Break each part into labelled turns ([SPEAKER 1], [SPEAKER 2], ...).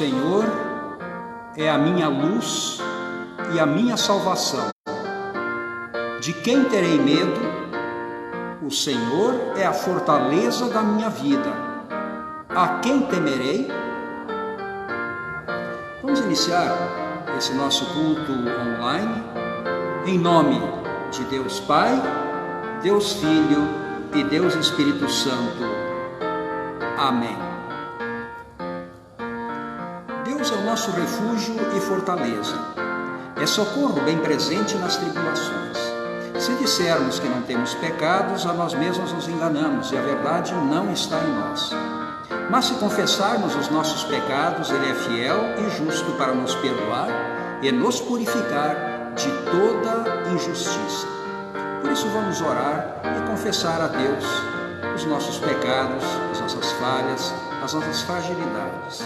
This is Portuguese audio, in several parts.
[SPEAKER 1] Senhor é a minha luz e a minha salvação. De quem terei medo? O Senhor é a fortaleza da minha vida. A quem temerei? Vamos iniciar esse nosso culto online em nome de Deus Pai, Deus Filho e Deus Espírito Santo. Amém. Deus é o nosso refúgio e fortaleza. É socorro bem presente nas tribulações. Se dissermos que não temos pecados, a nós mesmos nos enganamos e a verdade não está em nós. Mas se confessarmos os nossos pecados, Ele é fiel e justo para nos perdoar e nos purificar de toda injustiça. Por isso vamos orar e confessar a Deus os nossos pecados, as nossas falhas, as nossas fragilidades.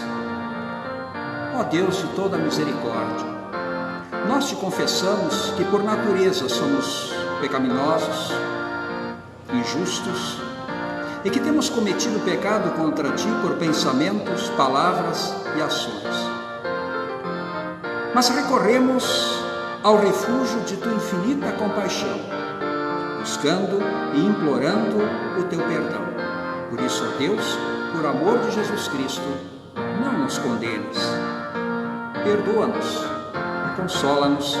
[SPEAKER 1] Ó Deus de toda misericórdia, nós te confessamos que por natureza somos pecaminosos, injustos e que temos cometido pecado contra ti por pensamentos, palavras e ações. Mas recorremos ao refúgio de tua infinita compaixão, buscando e implorando o teu perdão. Por isso, ó Deus, por amor de Jesus Cristo, não nos condenes. Perdoa-nos e consola-nos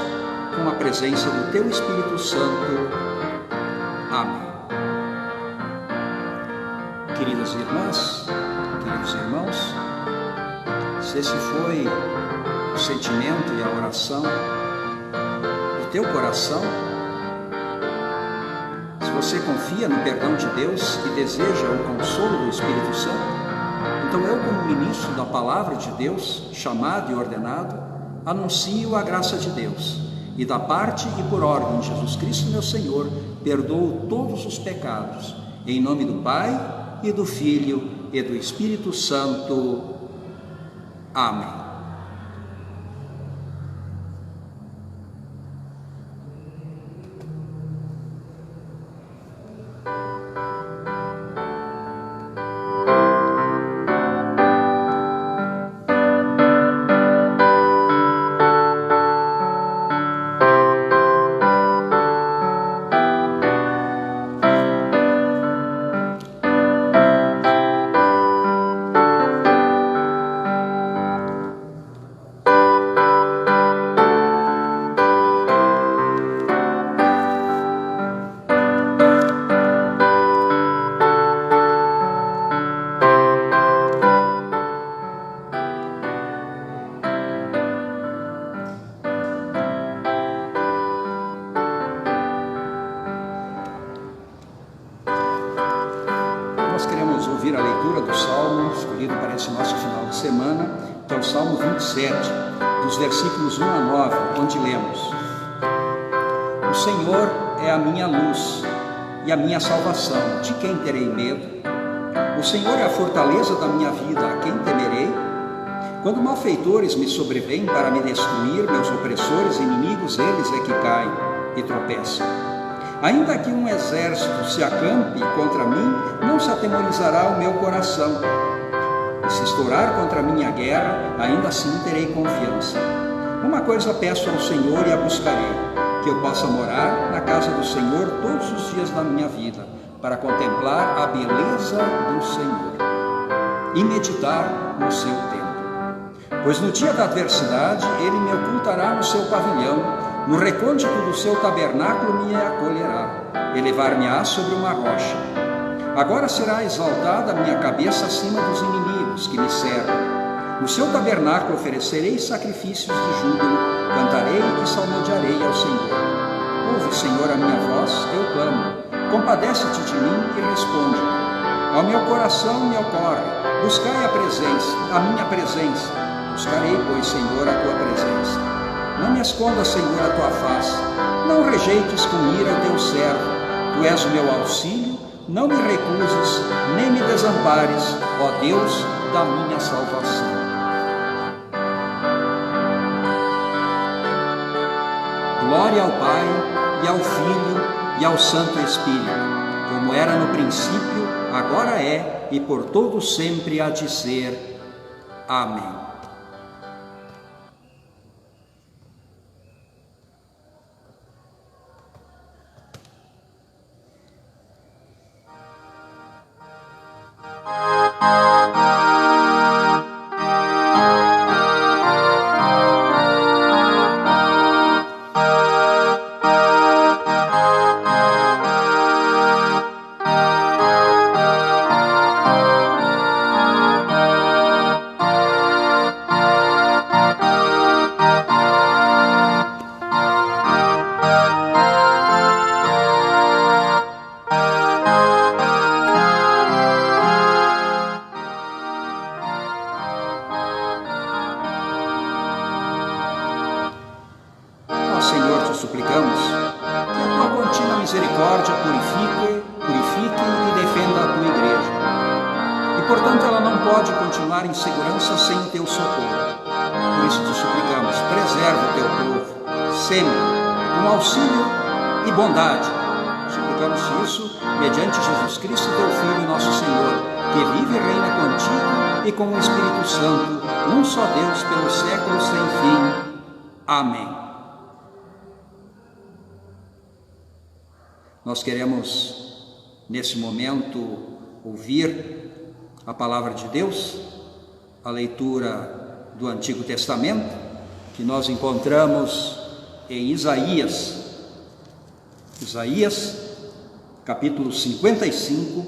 [SPEAKER 1] com a presença do teu Espírito Santo. Amém. Queridas irmãs, queridos irmãos, se esse foi o sentimento e a oração do teu coração, se você confia no perdão de Deus e deseja o consolo do Espírito Santo, então eu, como ministro da palavra de Deus, chamado e ordenado, anuncio a graça de Deus e da parte e por ordem de Jesus Cristo, meu Senhor, perdoo todos os pecados, em nome do Pai e do Filho e do Espírito Santo. Amém. Nós queremos ouvir a leitura do Salmo escolhido para esse nosso final de semana, que é o Salmo 27, dos versículos 1 a 9, onde lemos: O Senhor é a minha luz e a minha salvação, de quem terei medo? O Senhor é a fortaleza da minha vida, a quem temerei? Quando malfeitores me sobrevêm para me destruir, meus opressores e inimigos, eles é que caem e tropeçam. Ainda que um exército se acampe contra mim, não se atemorizará o meu coração. E se estourar contra mim a guerra, ainda assim terei confiança. Uma coisa peço ao Senhor e a buscarei, que eu possa morar na casa do Senhor todos os dias da minha vida, para contemplar a beleza do Senhor e meditar no seu templo. Pois no dia da adversidade, Ele me ocultará no seu pavilhão, no recôndito do seu tabernáculo me acolherá, elevar-me-á sobre uma rocha. Agora será exaltada a minha cabeça acima dos inimigos que me cercam. No seu tabernáculo oferecerei sacrifícios de júbilo, cantarei e salmodiarei ao Senhor. Ouve, Senhor, a minha voz, eu clamo. Compadece-te de mim e responde-me. Ao meu coração me ocorre, buscai a minha presença. Buscarei, pois, Senhor, a tua presença. Não me esconda, Senhor, a tua face, não rejeites com ira o teu servo. Tu és o meu auxílio, não me recuses, nem me desampares, ó Deus da minha salvação. Glória ao Pai, e ao Filho, e ao Santo Espírito, como era no princípio, agora é, e por todo sempre há de ser. Amém. nós, Senhor, te suplicamos que a tua contínua misericórdia purifique e defenda a tua igreja. E, portanto, ela não pode continuar em segurança sem o teu socorro. Por isso te suplicamos, preserva o teu povo, sempre, com auxílio e bondade. Suplicamos isso mediante Jesus Cristo, teu Filho, nosso Senhor, que vive e reina contigo e com o Espírito Santo, um só Deus, pelos séculos sem fim. Amém. Nós queremos, nesse momento, ouvir a palavra de Deus, a leitura do Antigo Testamento, que nós encontramos em Isaías, capítulo 55,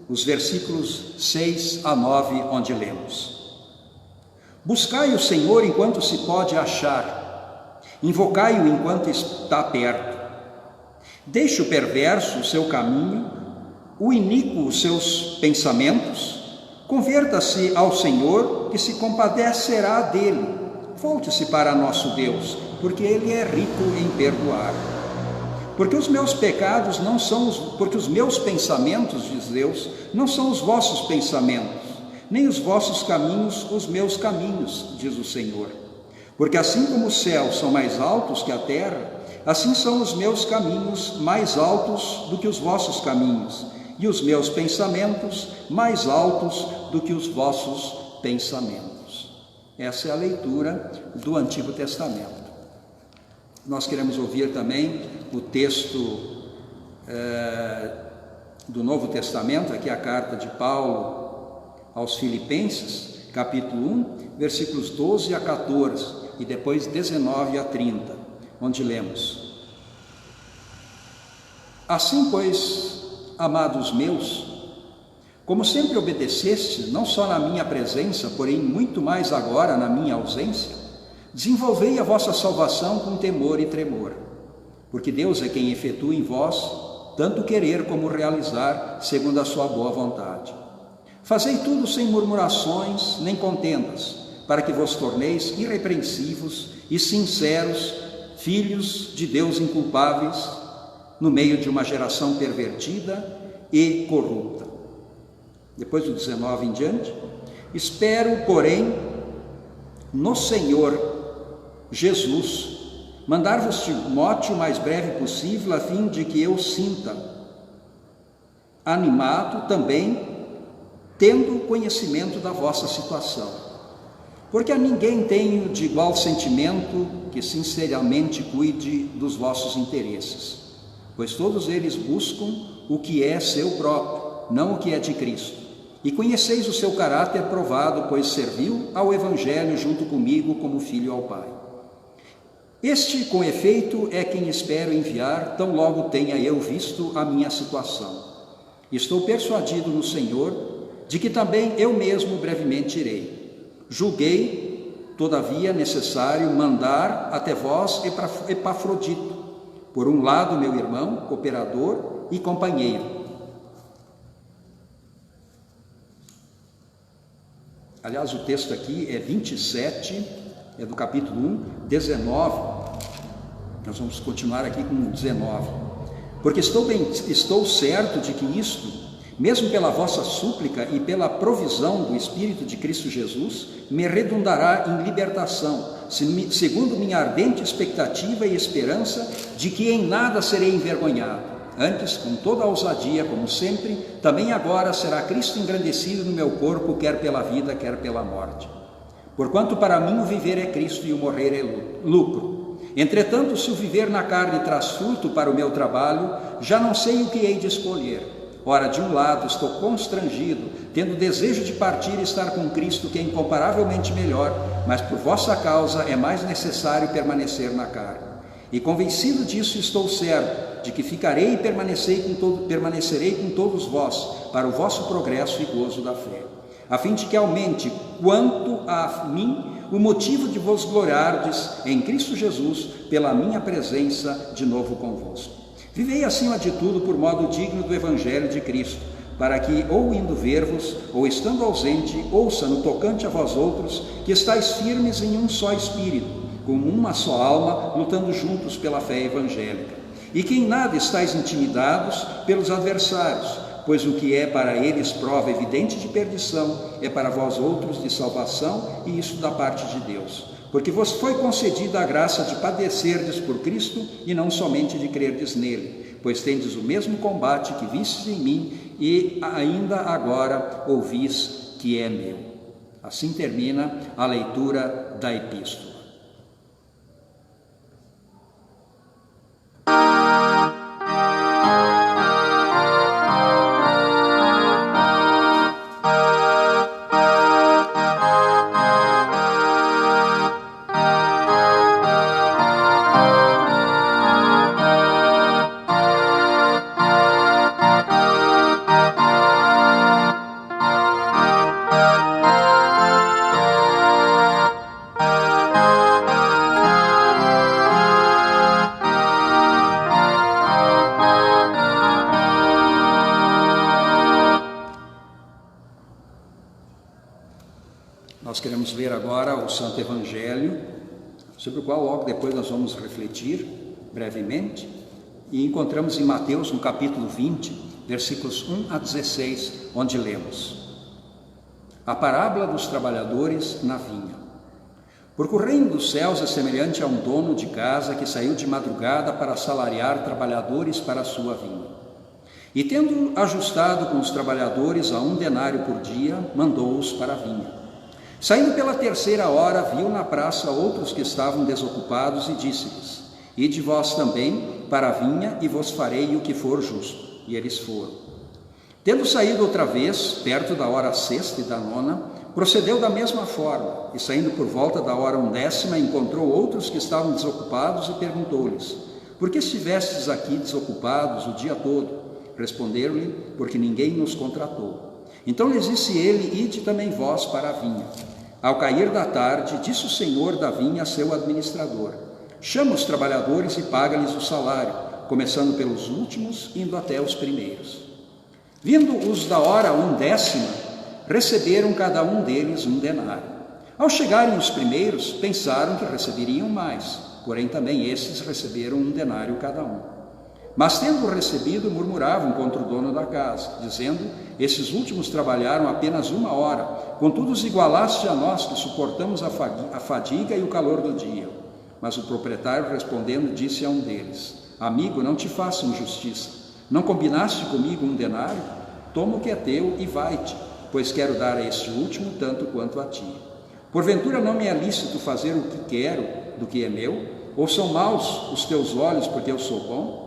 [SPEAKER 1] os versículos 6 a 9, onde lemos: Buscai o Senhor enquanto se pode achar, invocai-o enquanto está perto. Deixe o perverso o seu caminho, o iníquo os seus pensamentos, converta-se ao Senhor, que se compadecerá dele. Volte-se para nosso Deus, porque ele é rico em perdoar. Porque os meus pecados não são porque os meus pensamentos, diz Deus, não são os vossos pensamentos, nem os vossos caminhos os meus caminhos, diz o Senhor. Porque assim como os céus são mais altos que a terra, assim são os meus caminhos mais altos do que os vossos caminhos, e os meus pensamentos mais altos do que os vossos pensamentos. Essa é a leitura do Antigo Testamento. Nós queremos ouvir também o texto do Novo Testamento, aqui a carta de Paulo aos Filipenses, capítulo 1, versículos 12 a 14, e depois 19 a 30, onde lemos: Assim, pois, amados meus, como sempre obedeceste, não só na minha presença, porém muito mais agora na minha ausência, desenvolvei a vossa salvação com temor e tremor, porque Deus é quem efetua em vós tanto querer como realizar, segundo a sua boa vontade. Fazei tudo sem murmurações nem contendas, para que vos torneis irrepreensíveis e sinceros, filhos de Deus inculpáveis, no meio de uma geração pervertida e corrupta. Depois do 19 em diante: Espero, porém, no Senhor Jesus, mandar-vos Timóteo o mais breve possível, a fim de que eu sinta animado também, tendo conhecimento da vossa situação. Porque a ninguém tenho de igual sentimento que sinceramente cuide dos vossos interesses, pois todos eles buscam o que é seu próprio, não o que é de Cristo. E conheceis o seu caráter provado, pois serviu ao Evangelho junto comigo como filho ao Pai. Este, com efeito, é quem espero enviar, tão logo tenha eu visto a minha situação. Estou persuadido no Senhor, de que também eu mesmo brevemente irei. Julguei, todavia, necessário mandar até vós Epafrodito, por um lado meu irmão, cooperador e companheiro. Aliás, o texto aqui é 27, é do capítulo 1, 19. Nós vamos continuar aqui com 19. Porque estou certo de que isto, mesmo pela vossa súplica e pela provisão do Espírito de Cristo Jesus, me redundará em libertação, segundo minha ardente expectativa e esperança de que em nada serei envergonhado. Antes, com toda a ousadia, como sempre, também agora será Cristo engrandecido no meu corpo, quer pela vida, quer pela morte. Porquanto para mim o viver é Cristo e o morrer é lucro. Entretanto, se o viver na carne traz fruto para o meu trabalho, já não sei o que hei de escolher. Ora, de um lado estou constrangido, tendo desejo de partir e estar com Cristo, que é incomparavelmente melhor, mas por vossa causa é mais necessário permanecer na carne. E convencido disso, estou certo de que ficarei e permanecerei com todos vós, para o vosso progresso e gozo da fé, a fim de que aumente, quanto a mim, o motivo de vos gloriardes em Cristo Jesus, pela minha presença de novo convosco. Vivei acima de tudo por modo digno do Evangelho de Cristo, para que, ou indo ver-vos, ou estando ausente, ouça no tocante a vós outros, que estáis firmes em um só Espírito, como uma só alma, lutando juntos pela fé evangélica. E que em nada estáis intimidados pelos adversários, pois o que é para eles prova evidente de perdição, é para vós outros de salvação, e isso da parte de Deus. Porque vos foi concedida a graça de padecerdes por Cristo, e não somente de crerdes nele, pois tendes o mesmo combate que vistes em mim, e ainda agora ouvis que é meu. Assim termina a leitura da epístola. Nós queremos ler agora o Santo Evangelho, sobre o qual logo depois nós vamos refletir brevemente, e encontramos em Mateus, no capítulo 20, versículos 1 a 16, onde lemos: a parábola dos trabalhadores na vinha. Porque o reino dos céus é semelhante a um dono de casa que saiu de madrugada para assalariar trabalhadores para a sua vinha. E tendo ajustado com os trabalhadores a 1 denário por dia, mandou-os para a vinha. Saindo pela 3ª hora, viu na praça outros que estavam desocupados e disse-lhes: ide vós também para a vinha e vos farei o que for justo. E eles foram. Tendo saído outra vez, perto da hora 6ª e da 9ª, procedeu da mesma forma, e saindo por volta da hora 10ª, encontrou outros que estavam desocupados e perguntou-lhes: por que estivestes aqui desocupados o dia todo? Responderam-lhe: porque ninguém nos contratou. Então lhes disse ele: ide também vós para a vinha. Ao cair da tarde, disse o senhor da vinha a seu administrador: chama os trabalhadores e paga-lhes o salário, começando pelos últimos, indo até os primeiros. Vindo os da hora 10ª, receberam cada um deles 1 denário. Ao chegarem os primeiros, pensaram que receberiam mais, porém também esses receberam 1 denário cada um. Mas tendo recebido, murmuravam contra o dono da casa, dizendo: esses últimos trabalharam apenas 1 hora, contudo os igualaste a nós, que suportamos a fadiga e o calor do dia. Mas o proprietário, respondendo, disse a um deles: amigo, não te faço injustiça. Não combinaste comigo 1 denário? Toma o que é teu e vai-te, pois quero dar a este último tanto quanto a ti. Porventura não me é lícito fazer o que quero do que é meu? Ou são maus os teus olhos porque eu sou bom?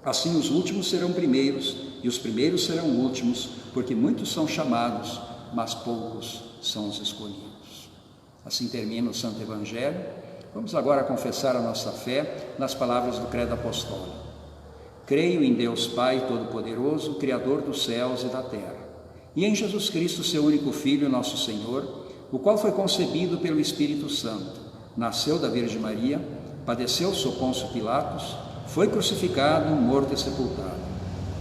[SPEAKER 1] Assim os últimos serão primeiros, e os primeiros serão últimos, porque muitos são chamados, mas poucos são os escolhidos. Assim termina o Santo Evangelho. Vamos agora confessar a nossa fé nas palavras do Credo Apostólico. Creio em Deus Pai Todo-Poderoso, Criador dos céus e da terra, e em Jesus Cristo, seu único Filho, nosso Senhor, o qual foi concebido pelo Espírito Santo, nasceu da Virgem Maria, padeceu sob Pôncio Pilatos, foi crucificado, morto e sepultado.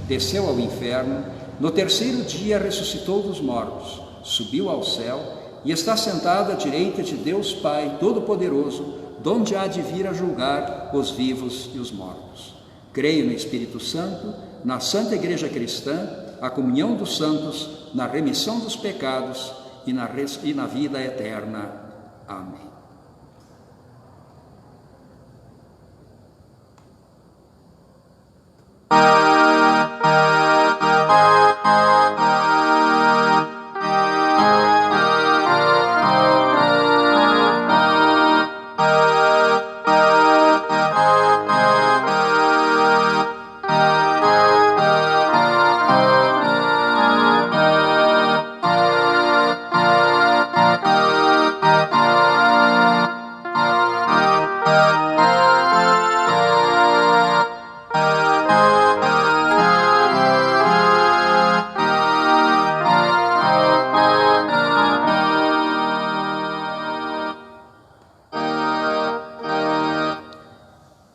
[SPEAKER 1] Desceu ao inferno, no 3º dia ressuscitou dos mortos, subiu ao céu e está sentado à direita de Deus Pai Todo-Poderoso, donde há de vir a julgar os vivos e os mortos. Creio no Espírito Santo, na Santa Igreja Cristã, a comunhão dos santos, na remissão dos pecados e na vida eterna. Amém.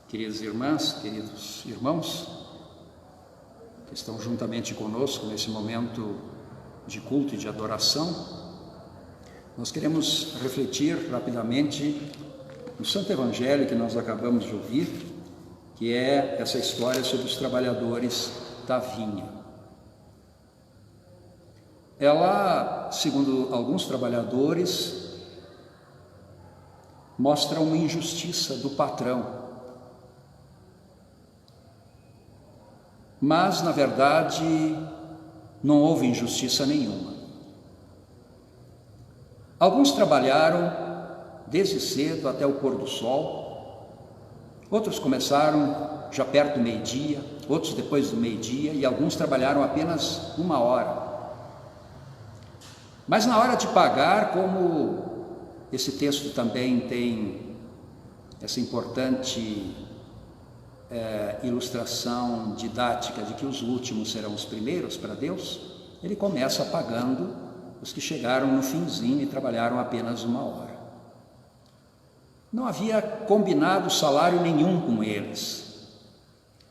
[SPEAKER 1] Queridas irmãs, queridos irmãos, que estão juntamente conosco nesse momento de culto e de adoração, nós queremos refletir rapidamente no Santo Evangelho que nós acabamos de ouvir, que é essa história sobre os trabalhadores da vinha. Ela, segundo alguns trabalhadores, mostra uma injustiça do patrão. Mas, na verdade, não houve injustiça nenhuma. Alguns trabalharam desde cedo até o pôr do sol, outros começaram já perto do meio-dia, outros depois do meio-dia, e alguns trabalharam apenas 1 hora. Mas na hora de pagar, como esse texto também tem essa importante ilustração didática de que os últimos serão os primeiros para Deus, ele começa pagando os que chegaram no finzinho e trabalharam apenas 1 hora. Não havia combinado salário nenhum com eles.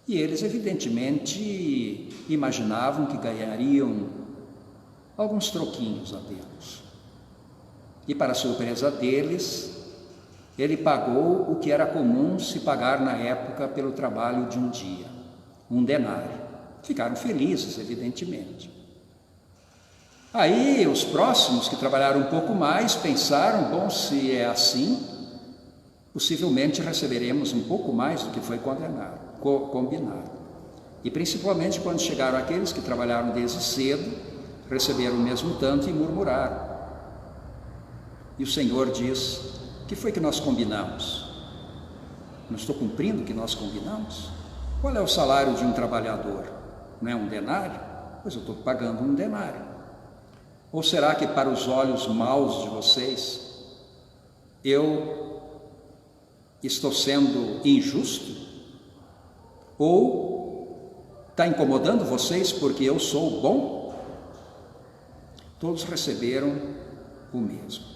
[SPEAKER 1] E eles, evidentemente, imaginavam que ganhariam alguns troquinhos apenas. E, para surpresa deles, ele pagou o que era comum se pagar na época pelo trabalho de um dia, 1 denário. Ficaram felizes, evidentemente. Aí, os próximos, que trabalharam um pouco mais, pensaram, bom, se é assim, possivelmente receberemos um pouco mais do que foi combinado. E principalmente quando chegaram aqueles que trabalharam desde cedo, receberam o mesmo tanto e murmuraram. E o Senhor diz: o que foi que nós combinamos? Não estou cumprindo o que nós combinamos? Qual é o salário de um trabalhador? Não é 1 denário? Pois eu estou pagando 1 denário. Ou será que para os olhos maus de vocês, eu estou sendo injusto? Ou está incomodando vocês porque eu sou bom? Todos receberam o mesmo.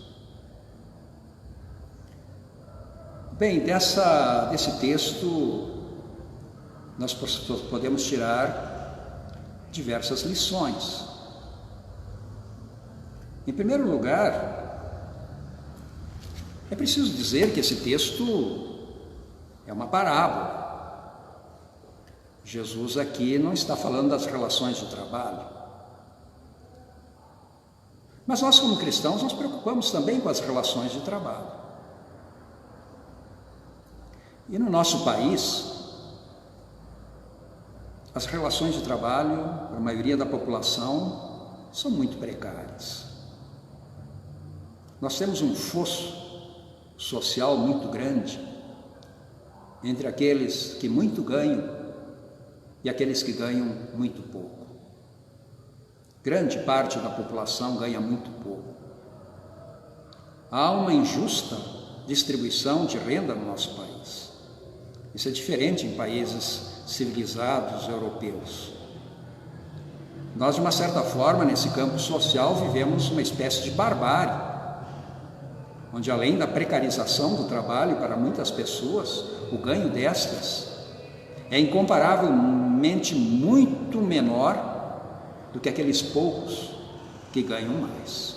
[SPEAKER 1] Bem, desse texto nós podemos tirar diversas lições. Em primeiro lugar, é preciso dizer que esse texto é uma parábola. Jesus aqui não está falando das relações de trabalho. Mas nós, como cristãos, nos preocupamos também com as relações de trabalho. E no nosso país, as relações de trabalho, para a maioria da população, são muito precárias. Nós temos um fosso social muito grande entre aqueles que muito ganham e aqueles que ganham muito pouco. Grande parte da população ganha muito pouco. Há uma injusta distribuição de renda no nosso país. Isso é diferente em países civilizados europeus. Nós, de uma certa forma, nesse campo social, vivemos uma espécie de barbárie, onde, além da precarização do trabalho para muitas pessoas, o ganho destas é incomparavelmente muito menor do que aqueles poucos que ganham mais.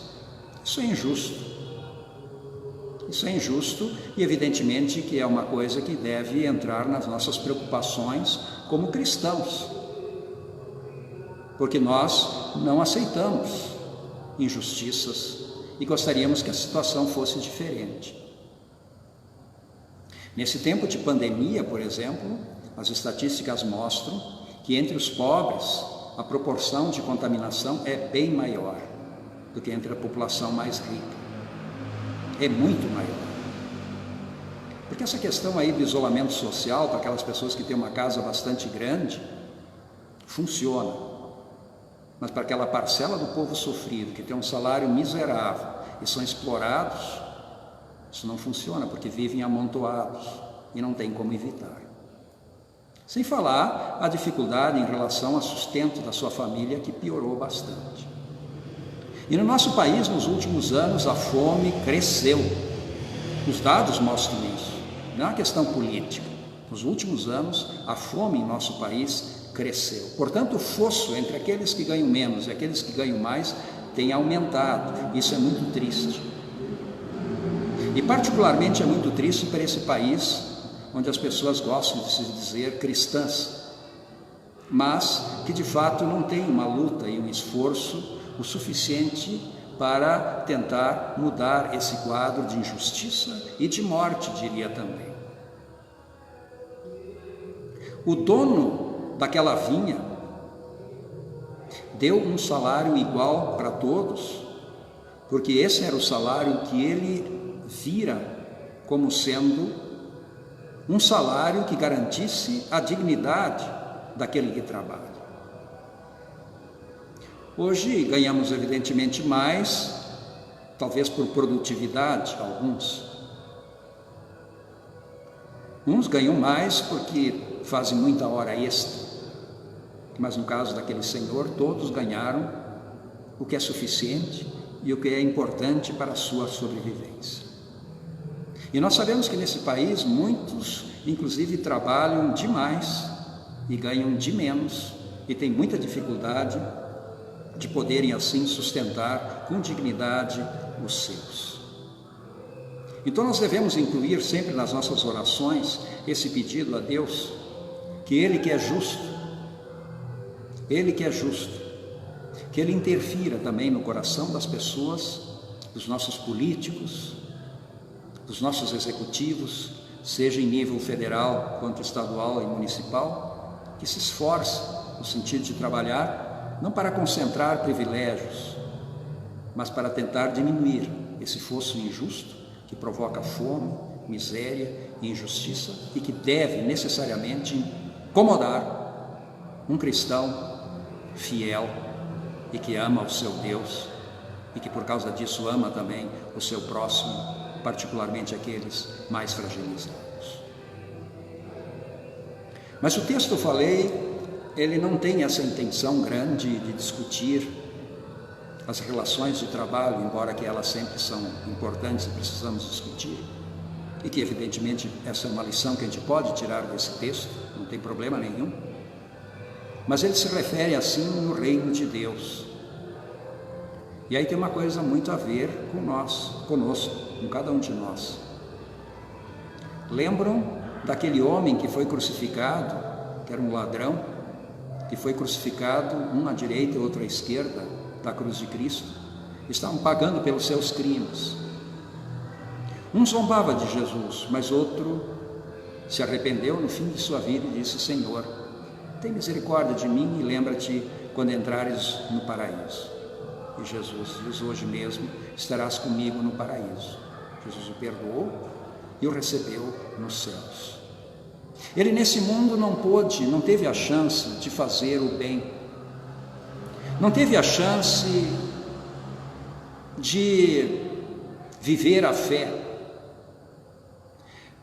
[SPEAKER 1] Isso é injusto. Isso é injusto e, evidentemente, que é uma coisa que deve entrar nas nossas preocupações como cristãos, porque nós não aceitamos injustiças e gostaríamos que a situação fosse diferente. Nesse tempo de pandemia, por exemplo, as estatísticas mostram que entre os pobres a proporção de contaminação é bem maior do que entre a população mais rica. É muito maior. Porque essa questão aí do isolamento social para aquelas pessoas que têm uma casa bastante grande, funciona. Mas para aquela parcela do povo sofrido, que tem um salário miserável e são explorados, isso não funciona, porque vivem amontoados e não tem como evitar. Sem falar a dificuldade em relação ao sustento da sua família, que piorou bastante. E no nosso país, nos últimos anos, a fome cresceu. Os dados mostram isso, não é uma questão política. Nos últimos anos, a fome em nosso país cresceu. Portanto, o fosso entre aqueles que ganham menos e aqueles que ganham mais tem aumentado. Isso é muito triste. E particularmente é muito triste para esse país, onde as pessoas gostam de se dizer cristãs, mas que de fato não tem uma luta e um esforço o suficiente para tentar mudar esse quadro de injustiça e de morte, diria também. O dono daquela vinha deu um salário igual para todos, porque esse era o salário que ele vira como sendo um salário que garantisse a dignidade daquele que trabalha. Hoje ganhamos evidentemente mais, talvez por produtividade, uns ganham mais porque fazem muita hora extra, mas no caso daquele senhor, todos ganharam o que é suficiente e o que é importante para a sua sobrevivência. E nós sabemos que nesse país muitos, inclusive, trabalham demais e ganham de menos e têm muita dificuldade de poderem assim sustentar com dignidade os seus. Então nós devemos incluir sempre nas nossas orações esse pedido a Deus, que Ele que é justo, que Ele interfira também no coração das pessoas, dos nossos políticos, dos nossos executivos, seja em nível federal quanto estadual e municipal, que se esforce no sentido de trabalhar não para concentrar privilégios, mas para tentar diminuir esse fosso injusto que provoca fome, miséria e injustiça e que deve necessariamente incomodar um cristão fiel e que ama o seu Deus e que por causa disso ama também o seu próximo, particularmente aqueles mais fragilizados. Mas o texto que eu falei, ele não tem essa intenção grande de discutir as relações de trabalho, embora que elas sempre são importantes e precisamos discutir, e que evidentemente essa é uma lição que a gente pode tirar desse texto, não tem problema nenhum, mas ele se refere assim no reino de Deus. E aí tem uma coisa muito a ver com nós, conosco, com cada um de nós. Lembram daquele homem que foi crucificado, que era um ladrão, que foi crucificado, um à direita e outro à esquerda da cruz de Cristo? Estavam pagando pelos seus crimes. Um zombava de Jesus, mas outro se arrependeu no fim de sua vida e disse: Senhor, tem misericórdia de mim e lembra-te quando entrares no paraíso. E Jesus diz: hoje mesmo estarás comigo no paraíso. Jesus o perdoou e o recebeu nos céus. Ele nesse mundo não teve a chance de fazer o bem, não teve a chance de viver a fé,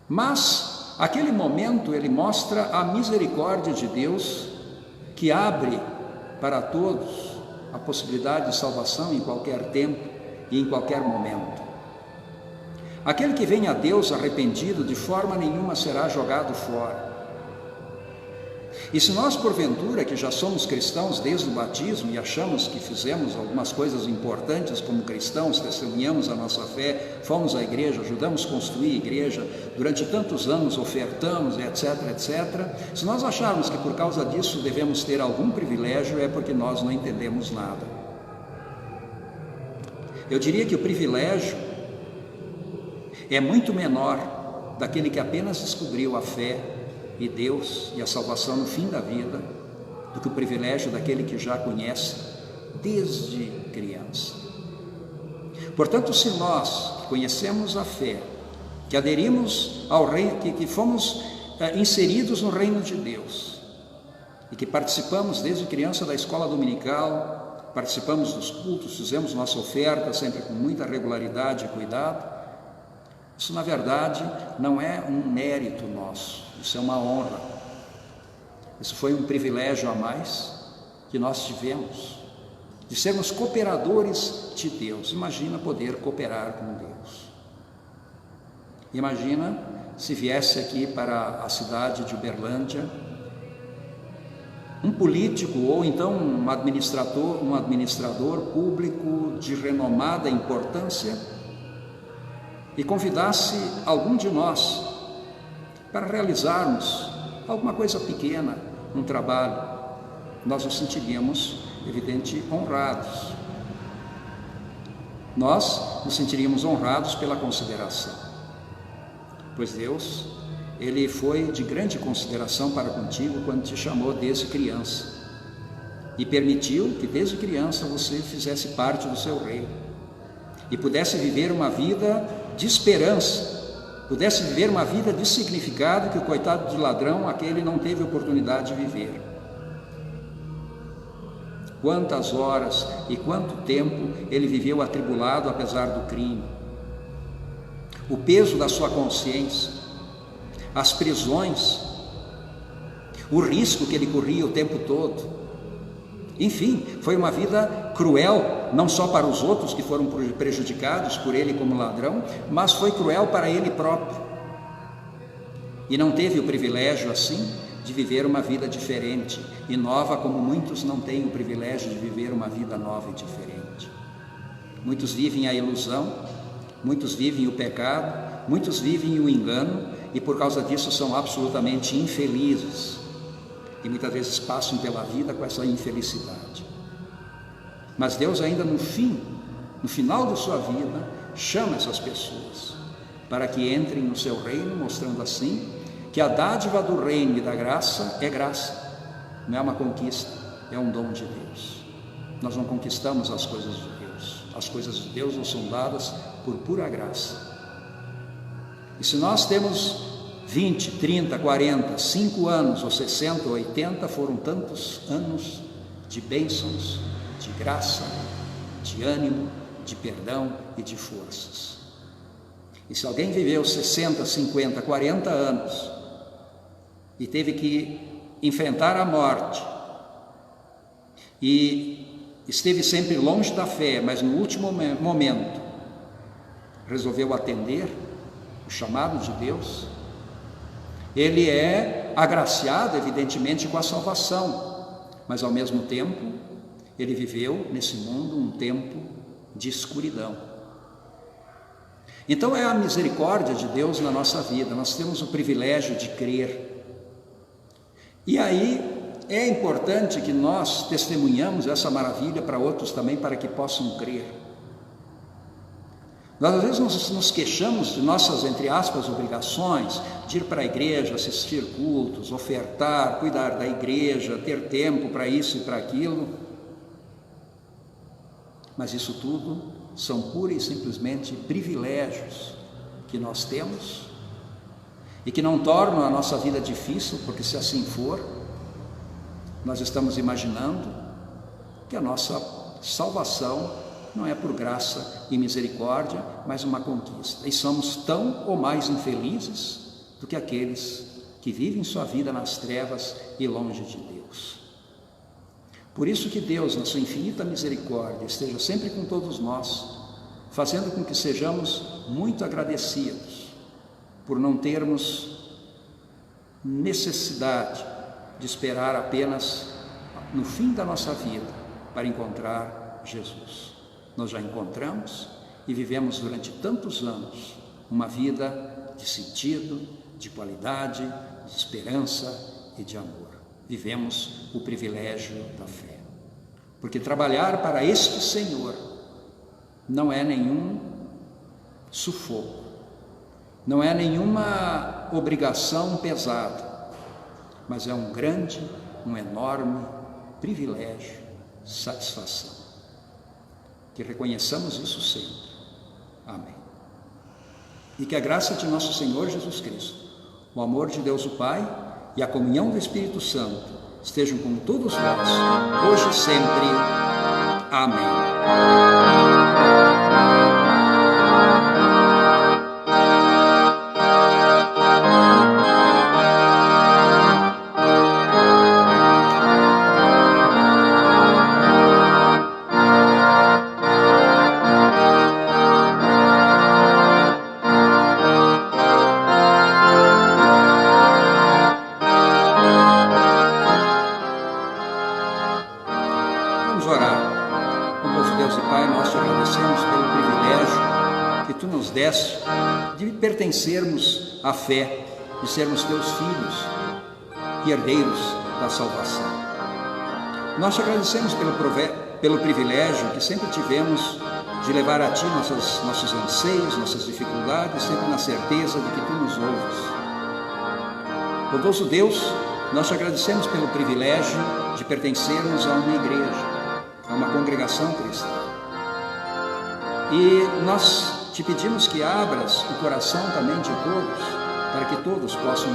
[SPEAKER 1] mas aquele momento ele mostra a misericórdia de Deus que abre para todos a possibilidade de salvação em qualquer tempo e em qualquer momento. Aquele que vem a Deus arrependido de forma nenhuma será jogado fora. E se nós porventura que já somos cristãos desde o batismo e achamos que fizemos algumas coisas importantes como cristãos, testemunhamos a nossa fé, fomos à igreja, ajudamos a construir a igreja, durante tantos anos ofertamos, etc, etc, se nós acharmos que por causa disso devemos ter algum privilégio, é porque nós não entendemos nada. Eu diria que o privilégio é muito menor daquele que apenas descobriu a fé e Deus e a salvação no fim da vida, do que o privilégio daquele que já conhece desde criança. Portanto, se nós que conhecemos a fé, que aderimos ao reino, que fomos inseridos no reino de Deus e que participamos desde criança da escola dominical, participamos dos cultos, fizemos nossa oferta sempre com muita regularidade e cuidado, isso na verdade não é um mérito nosso, isso é uma honra, isso foi um privilégio a mais que nós tivemos, de sermos cooperadores de Deus. Imagina poder cooperar com Deus. Imagina se viesse aqui para a cidade de Uberlândia um político ou então um administrador público de renomada importância e convidasse algum de nós para realizarmos alguma coisa pequena, um trabalho, nós nos sentiríamos, evidente, honrados. Nós nos sentiríamos honrados pela consideração, pois Deus, Ele foi de grande consideração para contigo quando te chamou desde criança e permitiu que desde criança você fizesse parte do seu reino e pudesse viver uma vida de esperança, pudesse viver uma vida de significado que o coitado de ladrão, aquele não teve oportunidade de viver. Quantas horas e quanto tempo ele viveu atribulado apesar do crime, o peso da sua consciência, as prisões, o risco que ele corria o tempo todo. Enfim, foi uma vida cruel, não só para os outros que foram prejudicados por ele como ladrão, mas foi cruel para ele próprio. E não teve o privilégio assim de viver uma vida diferente e nova, como muitos não têm o privilégio de viver uma vida nova e diferente. Muitos vivem a ilusão, muitos vivem o pecado, muitos vivem o engano e por causa disso são absolutamente infelizes e muitas vezes passam pela vida com essa infelicidade. Mas Deus ainda no final de sua vida, chama essas pessoas para que entrem no seu reino, mostrando assim que a dádiva do reino e da graça é graça, não é uma conquista, é um dom de Deus. Nós não conquistamos as coisas de Deus, as coisas de Deus nos são dadas por pura graça. E se nós temos 20, 30, 40, 5 anos, ou 60, ou 80, foram tantos anos de bênçãos, de graça, de ânimo, de perdão e de forças. E se alguém viveu 60, 50, 40 anos e teve que enfrentar a morte e esteve sempre longe da fé, mas no último momento resolveu atender o chamado de Deus, ele é agraciado evidentemente com a salvação, mas ao mesmo tempo ele viveu nesse mundo um tempo de escuridão. Então é a misericórdia de Deus na nossa vida, nós temos o privilégio de crer. E aí é importante que nós testemunhamos essa maravilha para outros também, para que possam crer. Nós às vezes nos queixamos de nossas, entre aspas, obrigações, de ir para a igreja, assistir cultos, ofertar, cuidar da igreja, ter tempo para isso e para aquilo. Mas isso tudo são pura e simplesmente privilégios que nós temos e que não tornam a nossa vida difícil, porque se assim for, nós estamos imaginando que a nossa salvação não é por graça e misericórdia, mas uma conquista. E somos tão ou mais infelizes do que aqueles que vivem sua vida nas trevas e longe de Deus. Por isso que Deus, na sua infinita misericórdia, esteja sempre com todos nós, fazendo com que sejamos muito agradecidos por não termos necessidade de esperar apenas no fim da nossa vida para encontrar Jesus. Nós já encontramos e vivemos durante tantos anos uma vida de sentido, de qualidade, de esperança e de amor. Vivemos o privilégio da fé. Porque trabalhar para este Senhor não é nenhum sufoco, não é nenhuma obrigação pesada, mas é um grande, um enorme privilégio, satisfação. Que reconheçamos isso sempre. Amém. E que a graça de nosso Senhor Jesus Cristo, o amor de Deus o Pai e a comunhão do Espírito Santo estejam com todos nós, hoje e sempre. Amém. Vamos orar. Deus e Pai, nós te agradecemos nos deste de pertencermos à fé, de sermos teus filhos e herdeiros da salvação. Nós te agradecemos pelo privilégio que sempre tivemos de levar a Ti nossos anseios, nossas dificuldades, sempre na certeza de que Tu nos ouves. Bondoso Deus, nós te agradecemos pelo privilégio de pertencermos a uma igreja, a uma congregação cristã. E nós te pedimos que abras o coração também de todos, para que todos possam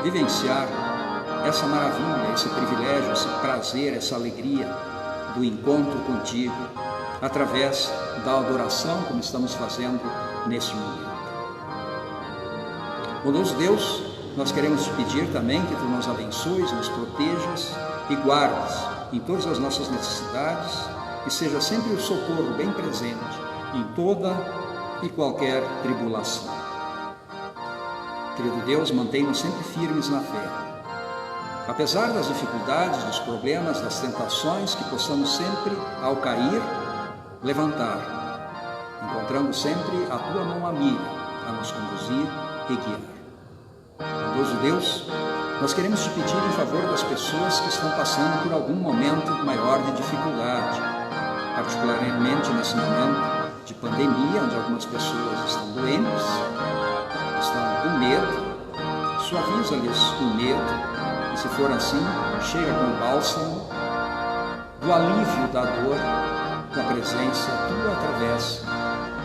[SPEAKER 1] vivenciar essa maravilha, esse privilégio, esse prazer, essa alegria do encontro contigo, através da adoração, como estamos fazendo neste momento. Bondoso Deus, nós queremos te pedir também que tu nos abençoes, nos protejas e guardes em todas as nossas necessidades e seja sempre o socorro bem presente em toda e qualquer tribulação. Querido Deus, mantenha-nos sempre firmes na fé. Apesar das dificuldades, dos problemas, das tentações, que possamos sempre, ao cair, levantar, encontrando sempre a tua mão amiga a nos conduzir e guiar. Bondoso Deus, nós queremos te pedir em favor das pessoas que estão passando por algum momento maior de dificuldade, particularmente nesse momento de pandemia, onde algumas pessoas estão doentes, estão com medo. Suaviza-lhes o medo e, se for assim, chega com o bálsamo do alívio da dor, com a presença tua através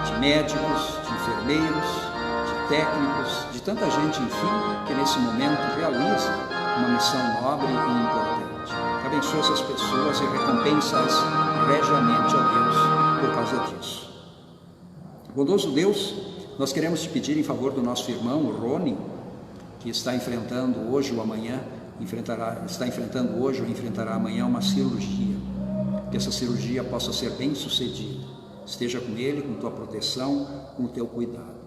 [SPEAKER 1] de médicos, de enfermeiros, de técnicos, de tanta gente, enfim, que nesse momento realiza uma missão nobre e importante. Abençoa essas pessoas e recompensa-as regiamente, ó Deus, por causa disso. Bondoso Deus, nós queremos te pedir em favor do nosso irmão, o Rony, que está enfrentando hoje ou amanhã, enfrentará amanhã uma cirurgia. Que essa cirurgia possa ser bem sucedida. Esteja com ele, com tua proteção, com o teu cuidado.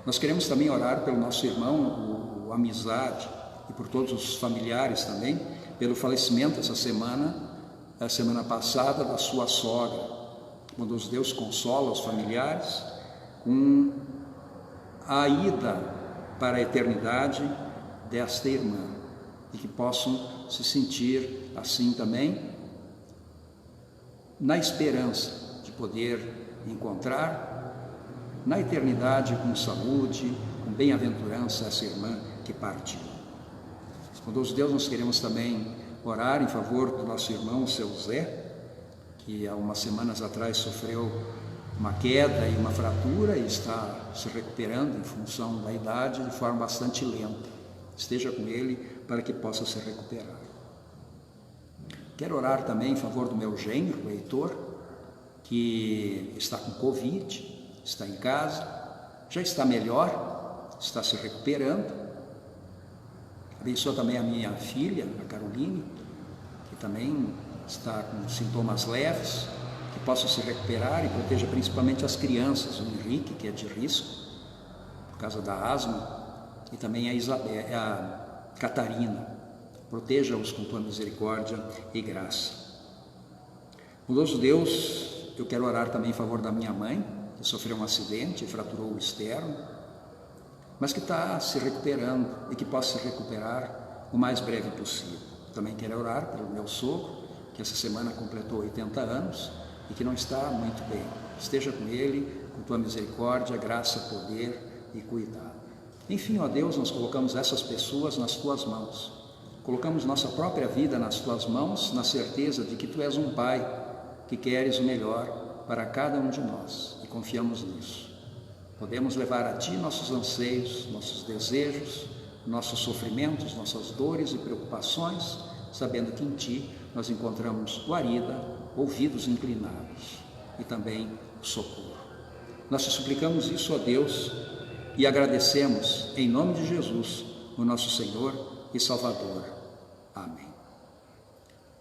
[SPEAKER 1] Nós queremos também orar pelo nosso irmão, o Amizade, e por todos os familiares também, pelo falecimento essa semana, a semana passada, da sua sogra. Bondoso Deus, consola os familiares com a ida para a eternidade desta irmã, e que possam se sentir assim também, na esperança de poder encontrar na eternidade com saúde, com bem-aventurança essa irmã que partiu. Bondoso Deus, nós queremos também orar em favor do nosso irmão, o seu Zé, que há umas semanas atrás sofreu uma queda e uma fratura e está se recuperando em função da idade de forma bastante lenta. Esteja com ele para que possa se recuperar. Quero orar também em favor do meu genro, o Heitor, que está com Covid, está em casa, já está melhor, está se recuperando. Abençoa também a minha filha, a Caroline, que também está com sintomas leves, que possa se recuperar, e proteja principalmente as crianças, o Henrique, que é de risco, por causa da asma, e também a Catarina. Proteja-os com tua misericórdia e graça. Bondoso Deus, eu quero orar também em favor da minha mãe, que sofreu um acidente e fraturou o externo, mas que está se recuperando e que possa se recuperar o mais breve possível. Também quero orar pelo meu sogro, que essa semana completou 80 anos e que não está muito bem. Esteja com ele, com tua misericórdia, graça, poder e cuidado. Enfim, ó Deus, nós colocamos essas pessoas nas tuas mãos. Colocamos nossa própria vida nas tuas mãos, na certeza de que tu és um Pai que queres o melhor para cada um de nós, e confiamos nisso. Podemos levar a ti nossos anseios, nossos desejos, nossos sofrimentos, nossas dores e preocupações, sabendo que em ti nós encontramos guarida, ouvidos inclinados e também socorro. Nós te suplicamos isso, ó Deus, e agradecemos em nome de Jesus, o nosso Senhor e Salvador. Amém.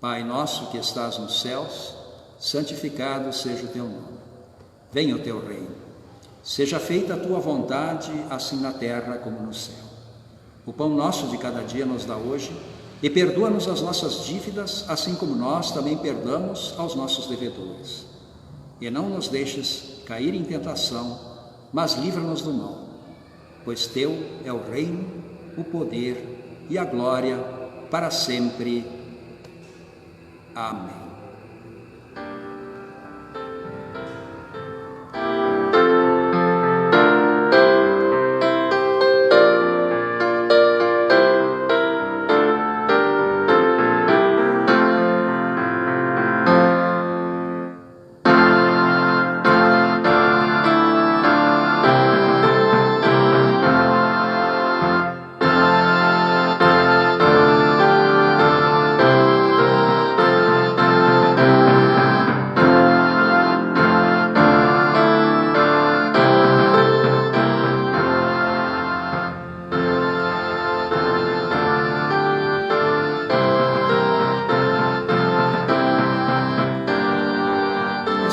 [SPEAKER 1] Pai nosso que estás nos céus, santificado seja o teu nome. Venha o teu reino. Seja feita a tua vontade, assim na terra como no céu. O pão nosso de cada dia nos dá hoje, e perdoa-nos as nossas dívidas, assim como nós também perdoamos aos nossos devedores. e não nos deixes cair em tentação, mas livra-nos do mal. Pois teu é o reino, o poder e a glória para sempre. Amém.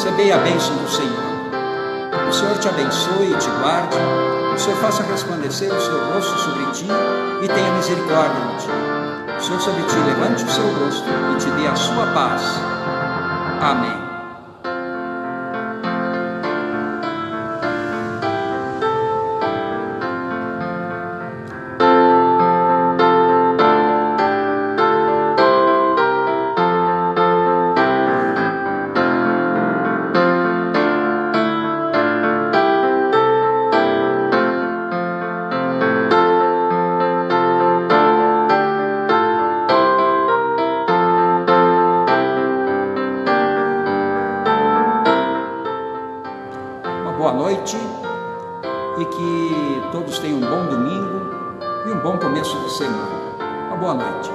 [SPEAKER 1] Recebei a bênção do Senhor. O Senhor te abençoe e te guarde. O Senhor faça resplandecer o seu rosto sobre ti e tenha misericórdia de ti. O Senhor sobre ti levante o seu rosto e te dê a sua paz. Amém. Boa noite e que todos tenham um bom domingo e um bom começo de semana. Uma boa noite.